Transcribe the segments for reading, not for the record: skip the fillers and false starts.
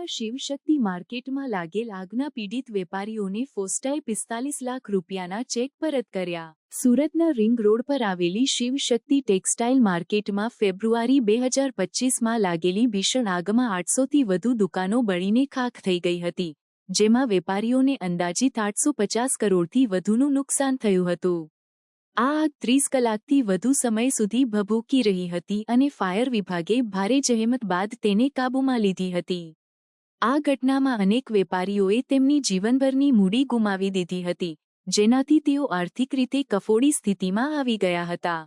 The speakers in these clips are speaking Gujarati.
શિવશક્તિ માર્કેટમાં લાગેલ આગના પીડિત વેપારીઓને ફોસ્ટાએ 45 લાખ રૂપિયાના ચેક પરત કર્યા। સુરતના રિંગ રોડ પર આવેલી શિવશક્તિ ટેક્સટાઇલ માર્કેટમાં ફેબ્રુઆરી 2025માં લાગેલી ભીષણ આગમાં 800થી વધુ દુકાનો બળીને ખાખ થઈ ગઈ હતી, જેમાં વેપારીઓને અંદાજિત 850 કરોડથી વધુનું નુકસાન થયું હતું। આ આગ 30 કલાકથી વધુ સમય સુધી ભભૂકી રહી હતી અને ફાયર વિભાગે ભારે જહેમત બાદ તેને કાબૂમાં લીધી હતી। આ ઘટનામાં અનેક વેપારીઓએ તેમની જીવનભરની મૂડી ગુમાવી દીધી હતી, જેનાથી તેઓ આર્થિક રીતે કફોડી સ્થિતિમાં આવી ગયા હતા।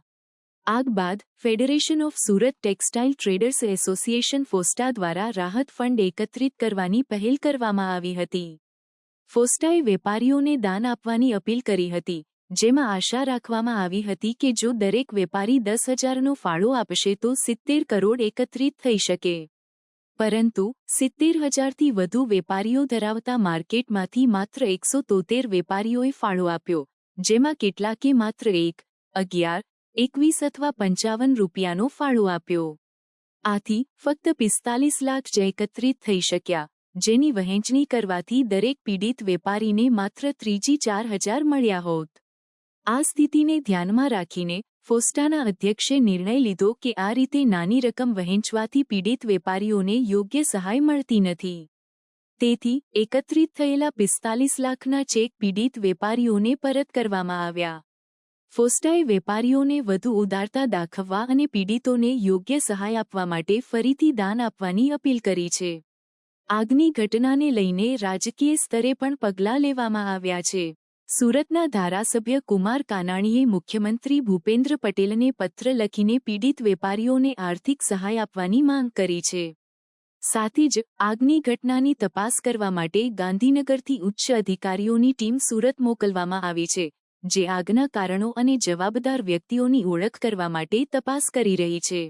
આગ બાદ federation of Surat textile traders association FOSTA દ્વારા રાહત ફંડ એકત્રિત કરવાની પહેલ કરવામાં આવી હતી। ફોસ્ટાએ વેપારીઓને દાન આપવાની અપીલ કરી હતી, જેમાં આશા રાખવામાં આવી હતી કે જો દરેક વેપારી 10,000નો ફાળો આપશે તો 70 કરોડ એકત્રિત થઈ શકે। પરંતુ 70,000થી વધુ વેપારીઓ ધરાવતા માર્કેટમાંથી માત્ર 173 વેપારીઓએ ફાળો આપ્યો, જેમાં કેટલાકે માત્ર 1, 11, 21 અથવા 55 રૂપિયાનો ફાળો આપ્યો। આથી ફક્ત 45 લાખ જ એકત્રિત થઈ શક્યા, જેની વહેંચણી કરવાથી દરેક પીડિત વેપારીને માત્ર 3-4 હજાર મળ્યા હોત। આ સ્થિતિને ધ્યાનમાં રાખીને ફોસ્ટાના અધ્યક્ષે નિર્ણય લીધો કે આ રીતે નાની રકમ વહેંચવાથી પીડિત વેપારીઓને યોગ્ય સહાય મળતી નથી। તેથી એકત્રિત થયેલા 45 લાખના ચેક પીડિત વેપારીઓને પરત કરવામાં આવ્યા। ફોસ્ટાએ વેપારીઓને વધુ ઉદારતા દાખવવા અને પીડિતોને યોગ્ય સહાય આપવા માટે ફરીથી દાન આપવાની અપીલ કરી છે। આગની ઘટનાને લઈને રાજકીય સ્તરે પણ પગલાં લેવામાં આવ્યા છે। સુરતના ધારાસભ્ય કુમાર કાનાણીએ મુખ્યમંત્રી ભૂપેન્દ્ર પટેલને પત્ર લખીને પીડિત વેપારીઓને આર્થિક સહાય આપવાની માંગ કરી છે। સાથે જ આગની ઘટનાની તપાસ કરવા માટે ગાંધીનગરથી ઉચ્ચ અધિકારીઓની ટીમ સુરત મોકલવામાં આવી છે, જે આગના કારણો અને જવાબદાર વ્યક્તિઓની ઓળખ કરવા માટે તપાસ કરી રહી છે।